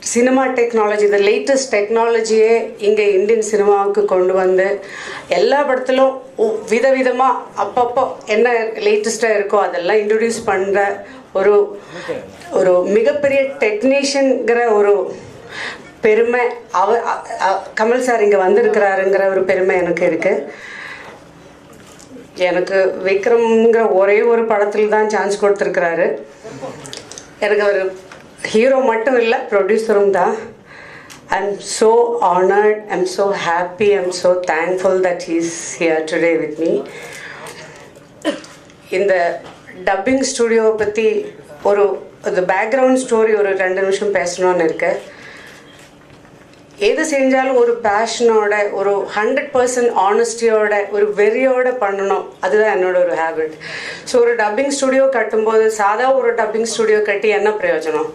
Cinema technology, the latest டெக்னாலஜியே இங்கே Indian சினிமாவுக்கு கொண்டு வந்து எல்லா படத்திலும் விதவிதமாக அப்பப்போ என்ன லேட்டஸ்ட்டாக இருக்கோ அதெல்லாம் இன்ட்ரடியூஸ் பண்ணுற ஒரு ஒரு மிகப்பெரிய டெக்னீஷியன்கிற ஒரு பெருமை கமல் சார் இங்கே வந்திருக்கிறாருங்கிற ஒரு பெருமை எனக்கு இருக்குது. எனக்கு விக்ரம்ங்கிற ஒரே ஒரு படத்தில் தான் சான்ஸ் கொடுத்துருக்கிறாரு. எனக்கு ஒரு ஹீரோ மட்டும் இல்லை, ப்ரொடியூசரும் தான். I'm so honored, I'm so happy, I'm so thankful that he's here today with me. இந்த டப்பிங் ஸ்டுடியோவை பற்றி ஒரு பேக்ரவுண்ட் ஸ்டோரி ஒரு 2 நிமிஷம் பேசணும்னு இருக்கு. எது செஞ்சாலும் ஒரு பேஷனோட, ஒரு 100% ஆனஸ்டியோட, ஒரு வெறியோட பண்ணணும். அதுதான் என்னோட ஒரு ஹேபிட். ஸோ ஒரு டப்பிங் ஸ்டுடியோ கட்டும்போது சாதா ஒரு டப்பிங் ஸ்டுடியோ கட்டி என்ன பிரயோஜனம்?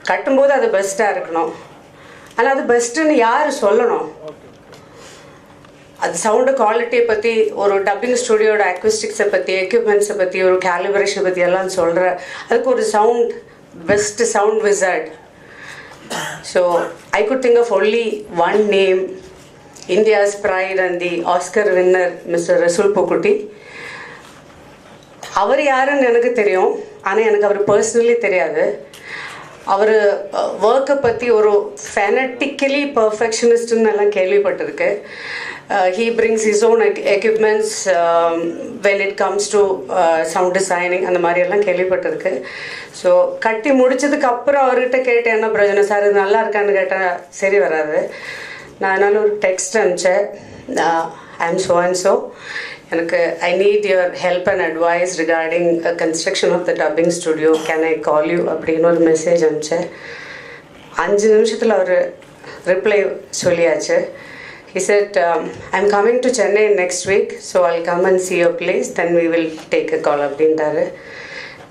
கட்டும்போது அது பெஸ்ட்டாக இருக்கணும். ஆனால் அது பெஸ்ட்டுன்னு யார் சொல்லணும்? அது சவுண்டு குவாலிட்டியை பற்றி, ஒரு டப்பிங் ஸ்டுடியோட அக்யூஸ்டிக்ஸை பற்றி, எக்யூப்மெண்ட்ஸை பற்றி, ஒரு கேலிப்ரேஷனை பற்றி எல்லாம் சொல்கிற அதுக்கு ஒரு sound, best sound wizard. So I could think of only one name, India's pride and the Oscar winner mister Resul Pookutty. அவர் யாருன்னு எனக்கு தெரியும், ஆனால் எனக்கு அவர் பர்சனலி தெரியாது. அவர் ஒர்க்கை பற்றி ஒரு ஃபெனட்டிக்கலி பர்ஃபெக்ஷனிஸ்ட்னு எல்லாம் கேள்விப்பட்டிருக்கு. he brings his own equipments when it comes to sound designing அந்த மாதிரி எல்லாம் கேள்விப்பட்டிருக்கு. ஸோ கட்டி முடிச்சதுக்கு அப்புறம் அவர்கிட்ட கேட்டு என்ன பிரயோஜனம் சார், இது நல்லா இருக்கான்னு கேட்டால் சரி வராது. நான் அதனால் ஒரு டெக்ஸ்ட் அனுப்பிச்சேன், I am so and so, எனக்கு I need your help and advice regarding construction of the dubbing studio, can I call you அப்படின்னு ஒரு மெசேஜ் அனுப்பிச்சேன். 5 நிமிஷத்தில் அவர் ரிப்ளை சொல்லியாச்சு. He said, I'm coming to Chennai next week, so I'll come and see your place, then we will take a call அப்படின்ட்டாரு.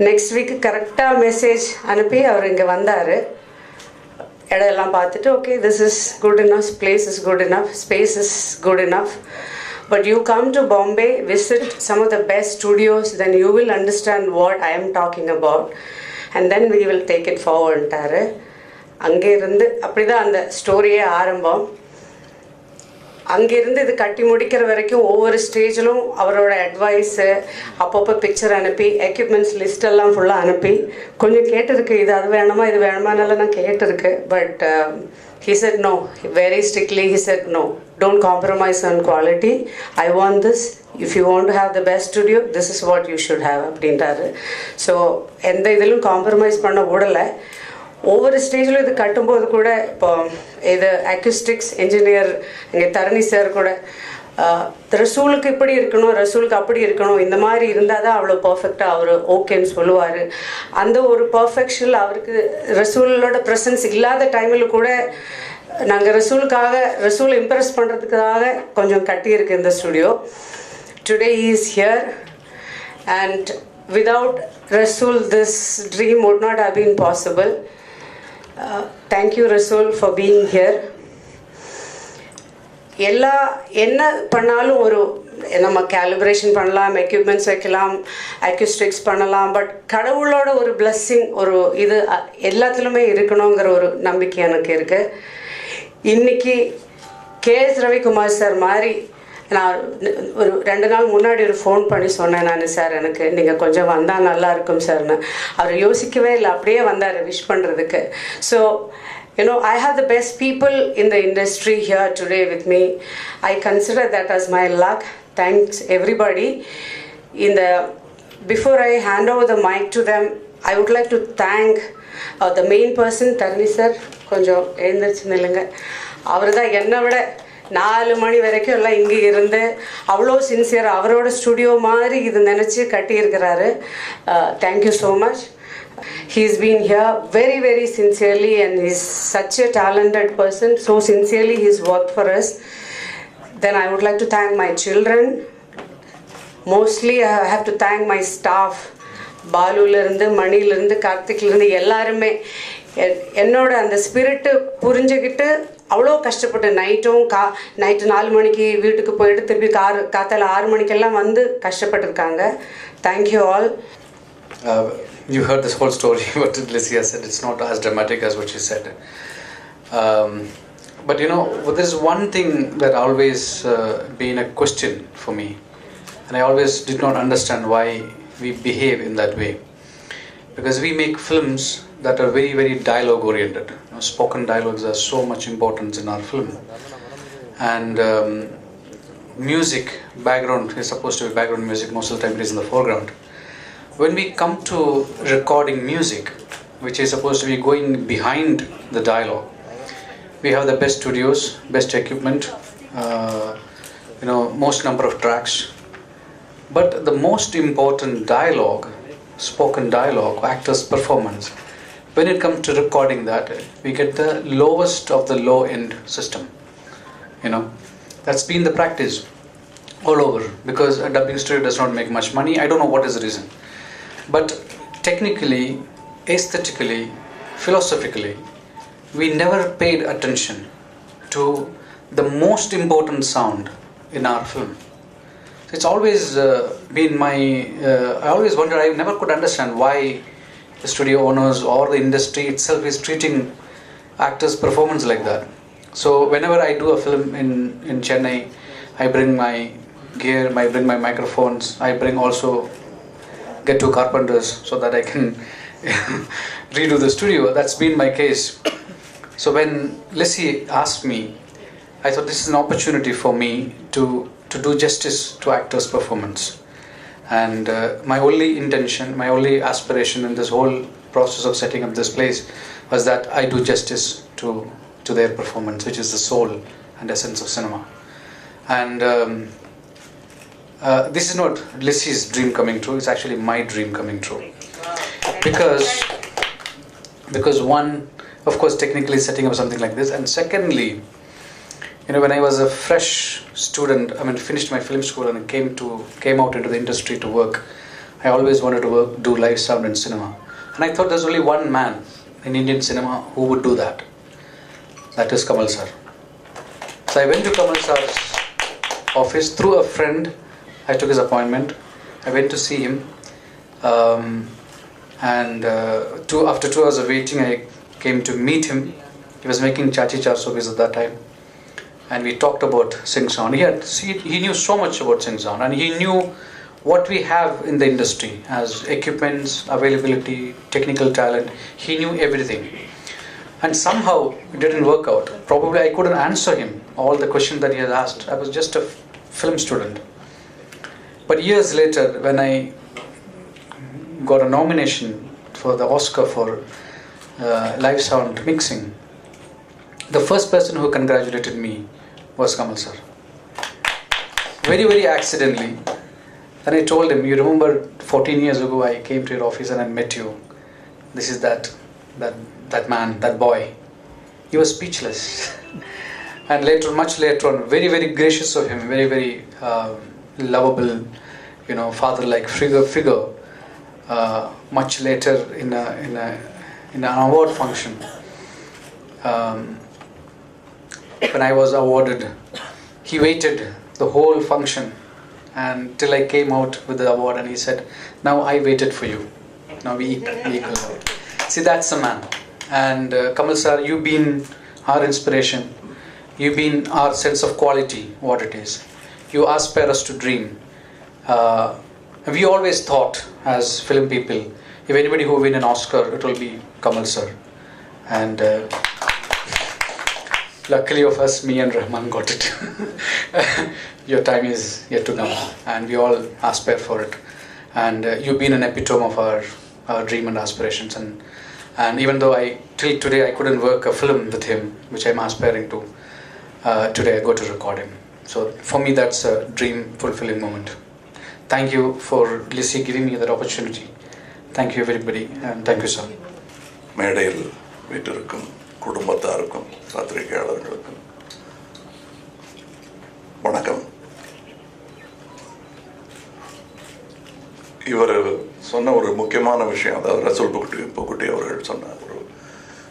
Next week கரெக்டாக message அனுப்பி அவர் இங்கே வந்தார். இடம்லாம் பார்த்துட்டு, okay this is good enough, place is good enough, space is good enough, but you come to Bombay, visit some of the best studios, then you will understand what I am talking about, and then we will take it forwardட்டாரு. அங்கே இருந்து அப்படி தான் அந்த ஸ்டோரியே ஆரம்பம். அங்கேருந்து இது கட்டி முடிக்கிற வரைக்கும் ஒவ்வொரு ஸ்டேஜிலும் அவரோட அட்வைஸு, அப்பப்போ பிக்சர் அனுப்பி, எக்யூப்மெண்ட்ஸ் லிஸ்டெல்லாம் ஃபுல்லாக அனுப்பி, கொஞ்சம் கேட்டிருக்கு, இது அது வேணுமா இது வேணுமானால நான் கேட்டிருக்கு. But he said no, very strictly he said no, don't compromise on quality, I want this, if you want to have the best studio, this is what you should have அப்படின்றாரு. ஸோ எந்த இதிலும் compromise பண்ண விடலை. ஒவ்வொரு ஸ்டேஜிலும் இது கட்டும்போது கூட, இப்போ இது அக்யூஸ்டிக்ஸ் இன்ஜினியர் இங்கே தரணி சார் கூட ரசூலுக்கு இப்படி இருக்கணும், ரசூலுக்கு அப்படி இருக்கணும், இந்த மாதிரி இருந்தால் தான் அவ்வளோ பர்ஃபெக்டாக அவர் ஓகேன்னு சொல்லுவார். அந்த ஒரு பர்ஃபெக்ஷனில் அவருக்கு ரசூலோட ப்ரெசன்ஸ் இல்லாத டைமில் கூட நாங்கள் ரசூல் இம்ப்ரெஸ் பண்ணுறதுக்காக கொஞ்சம் கட்டியிருக்கு இந்த studio. Today he is here and without Rasool this dream would not have been possible. Thank you Rasool for being here. என்ன பண்ணாலும் ஒரு நம்ம கேலிப்ரேஷன் பண்ணலாம், எக்யூப்மெண்ட்ஸ் வைக்கலாம், அக்யூஸ்டிக்ஸ் பண்ணலாம், பட் கடவுளோட ஒரு பிளெஸ்ஸிங், ஒரு இது எல்லாத்துலேயுமே இருக்கணுங்கிற ஒரு நம்பிக்கை எனக்கு இருக்குது. இன்றைக்கி KS ரவிக்குமார் சார் மாதிரி நான் ஒரு 2 நாள் முன்னாடி ஒரு ஃபோன் பண்ணி சொன்னேன், நான் சார் எனக்கு நீங்கள் கொஞ்சம் வந்தால் நல்லா இருக்கும் சார்னு. அவர் யோசிக்கவே இல்லை, அப்படியே வந்தார் விஷ் பண்ணுறதுக்கு. So you know, I have the best people in the industry here today with me. I consider that as my luck. Thanks everybody. Before I hand over the mic to them, I would like to thank the main person, Tarni sir. கொஞ்சம் எழுந்திரிச்சு நில்லுங்க. அவர் தான் என்னை விட 4 மணி வரைக்கும் எல்லாம் இங்கே இருந்து அவ்வளோ சின்சியர், அவரோட ஸ்டுடியோ மாதிரி இது நினச்சி கட்டியிருக்கிறாரு. Thank you so much. He's been here very, very sincerely and he's such a talented person. So sincerely he's worked for us. Then I would like to thank my children. Mostly I have to thank my staff. பாலுலேருந்து, மணிலேருந்து, கார்த்திக்லேருந்து எல்லாருமே என்னோட அந்த spirit புரிஞ்சுக்கிட்டு அவ்வளோ கஷ்டப்பட்டு night 4 மணிக்கு வீட்டுக்கு போயிட்டு திருப்பி காத்தால 6 மணிக்கெல்லாம் வந்து கஷ்டப்பட்டுருக்காங்க. Thank you all. You heard this whole story, what Lysia said. It's not as dramatic as what she said. But you know, there's one thing that always been a question for me, and I always did not understand why we behave in that way. Because we make films that are very, very dialogue oriented. You know, spoken dialogues are so much importance in our film. And music, background is supposed to be background music, most of the time it is in the foreground. When we come to recording music, which is supposed to be going behind the dialogue, we have the best studios, best equipment, most number of tracks. But the most important dialogue, spoken dialogue, actor's performance, when it comes to recording that, we get the lowest of the low-end system. You know, that's been the practice all over, because a dubbing studio does not make much money. I don't know what is the reason. But technically, aesthetically, philosophically, we never paid attention to the most important sound in our film. It's always been I always wondered, I never could understand why the studio owners or the industry itself is treating actors' performance like that. So whenever I do a film in Chennai, I bring my gear, I bring my microphones, I bring also get two carpenters so that I can redo the studio. That's been my case. So when Lissy asked me, I thought this is an opportunity for me to do justice to actors' performance. And my only intention, my only aspiration in this whole process of setting up this place was that I do justice to their performance, which is the soul and essence of cinema. And this is not Lissy's dream coming true, it's actually my dream coming true. Because one, of course, technically setting up something like this, and secondly, when I was a fresh student, finished my film school and came out into the industry to work, I always wanted to do live sound in cinema. And I thought there's only one man in Indian cinema who would do that. That is Kamal sir. So I went to Kamal sir's office through a friend. I took his appointment. I went to see him. After 2 hours of waiting, I came to meet him. He was making Chachi Char Sobis at that time. And we talked about Sing Sound. He knew so much about Sing Sound, and he knew what we have in the industry as equipments, availability, technical talent. He knew everything. And somehow it didn't work out. Probably I couldn't answer him all the questions that he had asked. I was just a film student. But years later, when I got a nomination for the Oscar for live sound mixing, the first person who congratulated me was Kamal sir. Very, very accidentally. Then I told him, you remember 14 years ago I came to your office and I met you. This is that man, that boy. He was speechless. And much later on, very, very gracious of him, very, very lovable, father-like figure. Much later in an award function, when I was awarded, he waited the whole function and till I came out with the award, and he said, "Now I waited for you. Now we equal." See, that's the man. And Kamal sir, you've been our inspiration. You've been our sense of quality, what it is. You aspire us to dream. We always thought as film people, if anybody who win an Oscar, it will be Kamal sir. And luckily of us, me and Rahman got it. Your time is yet to come, and we all aspire for it. And you've been an epitome of our dream and aspirations. And even though till today I couldn't work a film with him, which I'm aspiring to, today I go to record him. So for me, that's a dream fulfilling moment. Thank you for Lissy giving me that opportunity. Thank you everybody, and thank you sir. மேடையில் வீட்டிற்கும் குடும்பத்தாருக்கும் பத்திரிகையாளர்களுக்கும் வணக்கம். இவர் சொன்ன ஒரு முக்கியமான விஷயம், அதாவது ரசூல் புக்குட்டி அவர்கள் சொன்ன ஒரு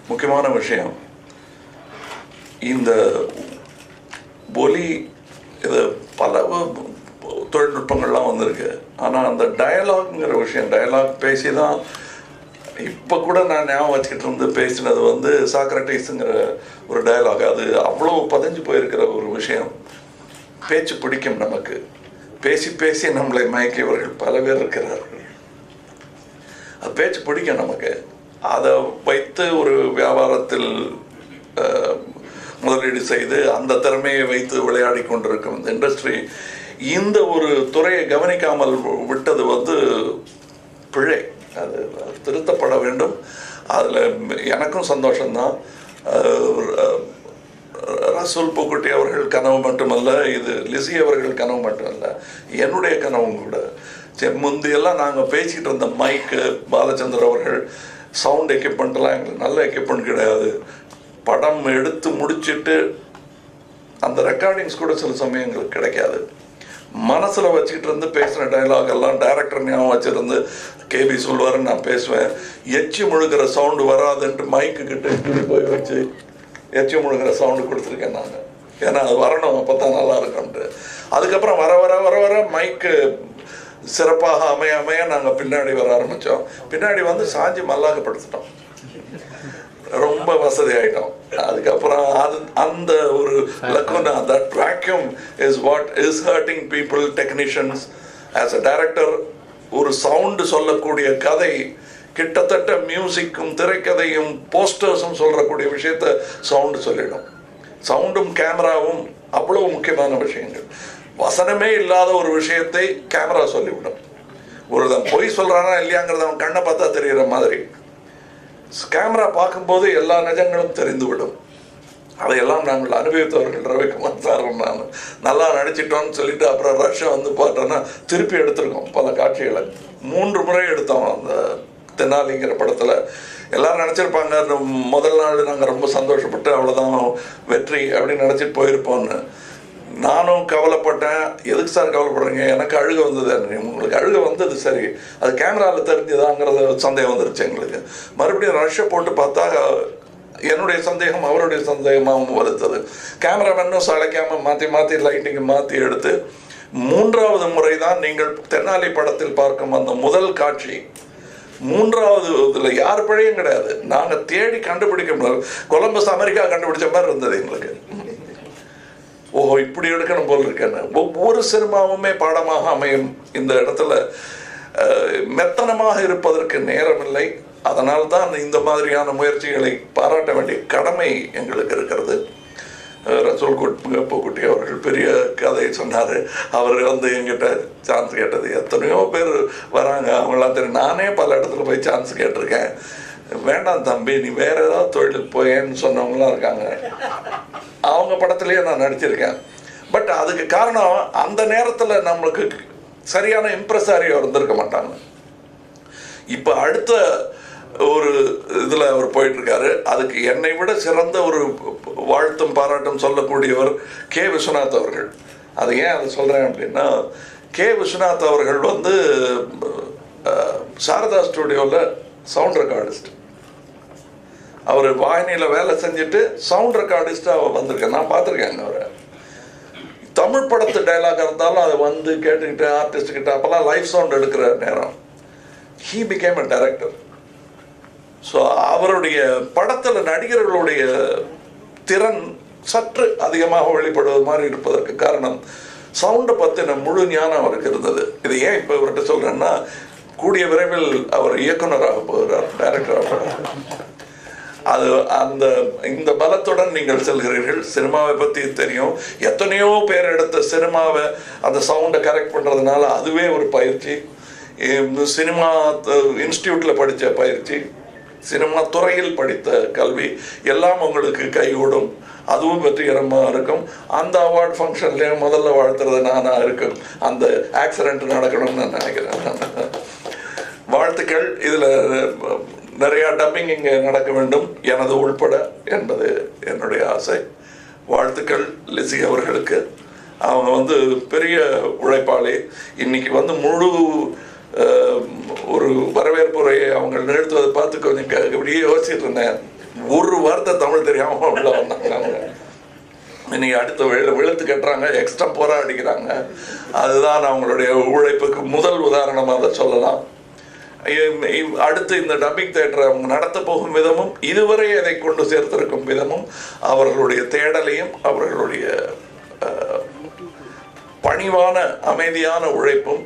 முக்கியமான விஷயம், இந்த ஒலி இது பல தொழில்நுட்பங்கள்லாம் வந்திருக்கு. ஆனால் அந்த டயலாக்ங்கிற விஷயம், டயலாக் பேசி தான் இப்போ கூட நான் ஞாபகம் வச்சுக்கிட்டு இருந்து பேசினது வந்து சாக்ரட்டிஸுங்கிற ஒரு டயலாக். அது அவ்வளோ பதிஞ்சு போயிருக்கிற ஒரு விஷயம். பேச்சு பிடிக்கும் நமக்கு, பேசி பேசி நம்மளை மயக்கியவர்கள் பல பேர் இருக்கிறார்கள். அது பேச்சு பிடிக்கும் நமக்கு. அதை வைத்து ஒரு வியாபாரத்தில் முதலீடு செய்து அந்த திறமையை வைத்து விளையாடி கொண்டிருக்கும் இந்த இண்டஸ்ட்ரி இந்த ஒரு துறையை கவனிக்காமல் விட்டது வந்து பிழை. அது திருத்தப்பட வேண்டும். அதில் எனக்கும் சந்தோஷம்தான். ரசூல் பூக்குட்டி அவர்கள் கனவு மட்டுமல்ல, இது லிசி அவர்கள் கனவு மட்டுமல்ல, என்னுடைய கனவும் கூட. சரி, முந்தையெல்லாம் நாங்கள் பேசிகிட்டு இருந்த மைக்கு பாலச்சந்தர் அவர்கள் சவுண்ட் எக்யூப்மெண்ட்லாம் எங்களுக்கு நல்ல எக்யூப்மெண்ட் கிடையாது. படம் எடுத்து முடிச்சுட்டு அந்த ரெக்கார்டிங்ஸ் கூட சில சமயம் எங்களுக்கு கிடைக்காது. மனசில் வச்சுக்கிட்டு இருந்து பேசின டைலாக் எல்லாம் டைரக்டர் ஞாபகம் வச்சுருந்து கேபி சொல்வாருன்னு நான் பேசுவேன். எச்சி முழுகிற சவுண்டு வராதுன்ட்டு மைக்கு கிட்ட போய் வச்சு எச்சி முழுகிற சவுண்டு கொடுத்துருக்கேன் நான். ஏன்னா அது வரணும், அப்போ தான் நல்லா இருக்கும்ட்டு. அதுக்கப்புறம் வர வர வர வர மைக்கு சிறப்பாக அமைய அமைய நாங்கள் பின்னாடி வர ஆரம்பித்தோம். பின்னாடி வந்து சாஞ்சி மல்லாக்கப்படுத்திட்டோம், ரொம்ப வசதி ஆகிட்டோம். அதுக்கப்புறம் அது அந்த ஒரு lacuna, that vacuum is what is hurting people, technicians. As a director ஒரு சவுண்டு சொல்லக்கூடிய கதை கிட்டத்தட்ட மியூசிக்கும் திரைக்கதையும் போஸ்டர்ஸும் சொல்லக்கூடிய விஷயத்த சவுண்டு சொல்லிடும். சவுண்டும் கேமராவும் அவ்வளோ முக்கியமான விஷயங்கள். வசனமே இல்லாத ஒரு விஷயத்தை கேமரா சொல்லிவிடும். ஒருத்தன் பொய் சொல்கிறானா இல்லையாங்கிறத அவன் கண்ணை பார்த்தா தெரிகிற மாதிரி கேமரா பார்க்கும்போது எல்லா நிஜங்களும் தெரிந்துவிடும். அதையெல்லாம் நாங்கள் அனுபவித்தவர்கள். ரவிக்குமார் சார் நான் நல்லா நடிச்சிட்டோன்னு சொல்லிட்டு அப்புறம் ரஷ்யா வந்து பார்த்தோன்னா திருப்பி எடுத்திருக்கோம் பல காட்சிகளை. 3 முறை எடுத்தோம் அந்த தென்னாலிங்கிற படத்தில். எல்லோரும் நினச்சிருப்பாங்க முதல் நாள் நாங்கள் ரொம்ப சந்தோஷப்பட்டு அவ்வளோதான் வெற்றி அப்படின்னு நினச்சிட்டு போயிருப்போம்னு. நானும் கவலைப்பட்டேன். எதுக்கு சார் கவலைப்படுறீங்க, எனக்கு அழுக வந்தது. உங்களுக்கு அழுக வந்தது சரி, அது கேமராவில் தெரிஞ்சுதாங்கிறத சந்தேகம் வந்துருச்சு எங்களுக்கு. மறுபடியும் ரஷ்ஷை போட்டு பார்த்தா என்னுடைய சந்தேகம் அவருடைய சந்தேகமாகவும் வருத்தது. கேமராமேனும் சளைக்காமல் மாற்றி மாற்றி லைட்டிங்கை மாற்றி எடுத்து 3வது முறை தான் நீங்கள் தென்னாலி படத்தில் பார்க்கும் அந்த முதல் காட்சி. 3வது இதில் யார் பிழையும் கிடையாது. நாங்கள் தேடி கண்டுபிடிக்க முடியாது. கொலம்பஸ் அமெரிக்கா கண்டுபிடிச்ச மாதிரி இருந்தது எங்களுக்கு. ஓஹோ, இப்படி எடுக்கணும் போல் இருக்கேன்னு. ஒவ்வொரு சினிமாவுமே பாடமாக அமையும். இந்த இடத்துல மெத்தனமாக இருப்பதற்கு நேரமில்லை. அதனால் தான் இந்த மாதிரியான முயற்சிகளை பாராட்ட வேண்டிய கடமை எங்களுக்கு இருக்கிறது. ரசூல் பூக்குட்டி அவர்கள் பெரிய கதையை சொன்னார். அவர் வந்து எங்கிட்ட சான்ஸ் கேட்டது. எத்தனையோ பேர் வராங்க, அவங்களாம் தெரியும். நானே பல இடத்துல போய் சான்ஸ் கேட்டிருக்கேன். வேண்டாம் தம்பி, நீ வேற ஏதாவது தொழிலுக்கு போயேன்னு சொன்னவங்களாம் இருக்காங்க. அவங்க படத்துலேயே நான் நடிச்சிருக்கேன். பட் அதுக்கு காரணம் அந்த நேரத்தில் நம்மளுக்கு சரியான இம்ப்ரெஸாரியோ இருந்திருக்க மாட்டாங்க. இப்போ அடுத்த ஒரு இதில் அவர் போயிட்டுருக்காரு. அதுக்கு என்னை விட சிறந்த ஒரு வாழ்த்தும் பாராட்டும் சொல்லக்கூடியவர் கே. விஸ்வநாத் அவர்கள். அது ஏன் அதை சொல்கிறேன் அப்படின்னா, கே. விஸ்வநாத் அவர்கள் வந்து சாரதா ஸ்டுடியோவில் சவுண்ட் ரெக்கார்டிஸ்ட். அவர் வாகினியில் வேலை செஞ்சுட்டு சவுண்ட் ரெக்கார்டிஸ்டாக வந்திருக்கேன். நான் பார்த்துருக்கேங்க அவரை. தமிழ் படத்து டைலாக் இருந்தாலும் அதை வந்து கேட்டுக்கிட்டு ஆர்டிஸ்ட்கிட்ட அப்போல்லாம் லைவ் சவுண்ட் எடுக்கிற நேரம் he became a director. So அவருடைய படத்தில் நடிகர்களுடைய திறன் சற்று அதிகமாக வெளிப்படுவது மாதிரி இருப்பதற்கு காரணம் சவுண்டை பற்றின முழு ஞானம் அவருக்கு இருந்தது. இது ஏன் இப்போ இவர்கிட்ட சொல்கிறேன்னா, கூடிய விரைவில் அவர் இயக்குனராக போகிறார், டைரக்டராக போகிறார். அது அந்த இந்த பலத்துடன் நீங்கள் செல்கிறீர்கள். சினிமாவை பற்றி தெரியும். எத்தனையோ பேர் எடுத்த சினிமாவை அந்த சவுண்டை கரெக்ட் பண்ணுறதுனால அதுவே ஒரு பயிற்சி. சினிமா இன்ஸ்டியூட்டில் படித்த பயிற்சி, சினிமா துறையில் படித்த கல்வி எல்லாம் உங்களுக்கு கைகூடும். அதுவும் வெற்றிகரமாக இருக்கும். அந்த அவார்டு ஃபங்க்ஷன்லேயும் முதல்ல வாழ்த்துறது நானாக இருக்கும். அந்த ஆக்சிடென்ட் நடக்கணும்னு நான் நினைக்கிறேன். வாழ்த்துக்கள். இதில் நிறையா டப்பிங் இங்கே நடக்க வேண்டும், எனது உள்பட என்பது என்னுடைய ஆசை. வாழ்த்துக்கள் லிசி அவர்களுக்கு. அவங்க வந்து பெரிய உழைப்பாளி. இன்னைக்கு வந்து முழு ஒரு வரவேற்புரையை அவங்க நிகழ்த்துவதை பார்த்து கொஞ்சம் இப்படியே யோசிச்சுட்டு இருந்தேன். ஒரு வார்த்தை தமிழ் தெரியாமல் உள்ள வந்தாங்க. அவங்க இன்னைக்கு அடுத்த வெளுத்து கட்டுறாங்க, எக்ஸ்டம்போரா அடிக்கிறாங்க. அதுதான் அவங்களுடைய உழைப்புக்கு முதல் உதாரணமாக அதை சொல்லலாம். அடுத்து இந்த டப்பிங் தியேட்டரை அவங்க நடத்த போகும் விதமும் இதுவரை அதை கொண்டு சேர்த்திருக்கும் விதமும் அவர்களுடைய தேடலையும் அவர்களுடைய பணிவான அமைதியான உழைப்பும்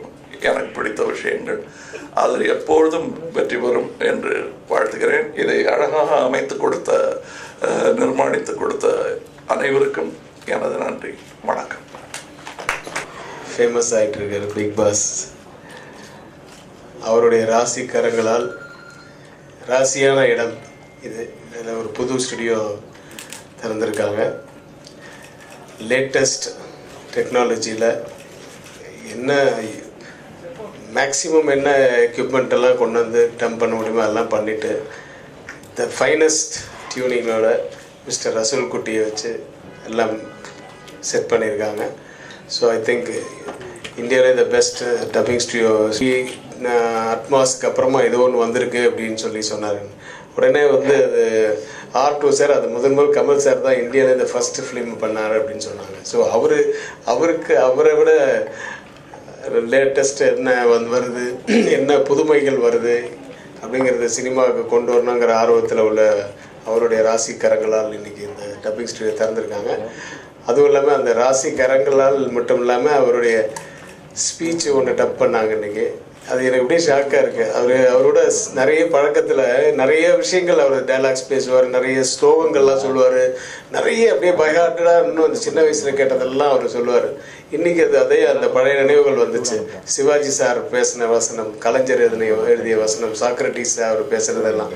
எனக்கு பிடித்த விஷயங்கள். அதில் எப்பொழுதும் வெற்றி பெறும் என்று வாழ்த்துகிறேன். இதை அழகாக அமைத்து கொடுத்த நிர்மாணித்து கொடுத்த அனைவருக்கும் எனது நன்றி. வணக்கம். ஃபேமஸ் ஆகிட்டு இருக்கார் பிக் பாஸ். அவருடைய ராசிக்காரங்களால் ராசியான இடம் இது. இதில் ஒரு புது ஸ்டுடியோ திறந்திருக்காங்க. லேட்டஸ்ட் டெக்னாலஜியில் என்ன மேக்ஸிமம் என்ன எக்யூப்மெண்ட் எல்லாம் கொண்டு வந்து டம்ப் பண்ண முடியுமோ அதெல்லாம் பண்ணிவிட்டு த ஃபைனஸ்ட் டியூனிங்கோட மிஸ்டர் ரசூல் குட்டியை வச்சு எல்லாம் செட் பண்ணியிருக்காங்க. ஸோ ஐ திங்க் இந்தியாவிலே த பெஸ்ட் டப்பிங் ஸ்டுடியோ அட்மாஸ்க்கு அப்புறமா ஏதோ ஒன்று வந்திருக்கு அப்படின்னு சொன்னார். உடனே வந்து அது R2 சார், அது முதல் கமல் சார் தான் இந்தியாவில் இந்த ஃபஸ்ட்டு ஃபிலிம் பண்ணார் அப்படின்னு சொன்னாங்க. ஸோ அவரை விட லேட்டஸ்ட் என்ன வருது, என்ன புதுமைகள் வருது அப்படிங்கிறது சினிமாவுக்கு கொண்டு வரணுங்கிற ஆர்வத்தில் உள்ள அவருடைய ராசிக்கரங்களால் இன்றைக்கி இந்த டப்பிங் ஸ்டுடியோ திறந்துருக்காங்க. அதுவும் இல்லாமல் அந்த ராசிக்கரங்களால் மட்டும் இல்லாமல் அவருடைய ஸ்பீச் ஒன்று டப் பண்ணாங்க இன்றைக்கி. அது எனக்கு அப்படியே ஷாக்காக இருக்குது. அவரோட நிறைய பழக்கத்தில் நிறைய விஷயங்கள் அவர் டைலாக்ஸ் பேசுவார், நிறைய ஸ்லோகங்கள்லாம் சொல்லுவார், நிறைய அப்படியே பைஹார்ட்டடாக இன்னும் அந்த சின்ன வயசில் கேட்டதெல்லாம் அவர் சொல்லுவார். இன்றைக்கி அதே அந்த பழைய நினைவுகள் வந்துச்சு. சிவாஜி சார் பேசின வசனம், கலைஞர் எழுதிய வசனம், சாக்ரட்டிஸ் அவர் பேசுகிறதெல்லாம்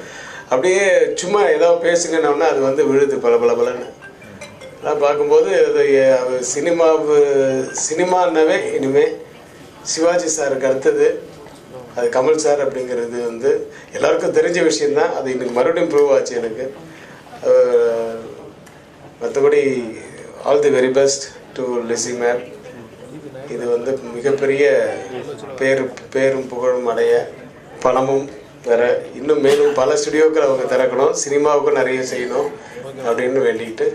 அப்படியே சும்மா ஏதோ பேசுங்கன்னா அது வந்து விழுது பலன்னு. நான் பார்க்கும்போது அது சினிமான்னாவே இனிமேல் சிவாஜி சாருக்கு அடுத்தது அது கமல் சார் அப்படிங்கிறது வந்து எல்லாருக்கும் தெரிஞ்ச விஷயந்தான். அது இன்னைக்கு மறுபடியும் ப்ரூவ் ஆச்சு எனக்கு. மற்றபடி all the very best to Lizzie ma'am. இது வந்து மிகப்பெரிய பேரும் புகழும் அடைய, பணமும் பெற, இன்னும் மேலும் பல ஸ்டுடியோக்கள் அவங்க திறக்கணும், சினிமாவுக்கும் நிறைய செய்யணும் அப்படின்னு வேண்டிக்கிட்டு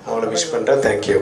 அவங்கள விஷ் பண்ணுறேன். தேங்க்யூ.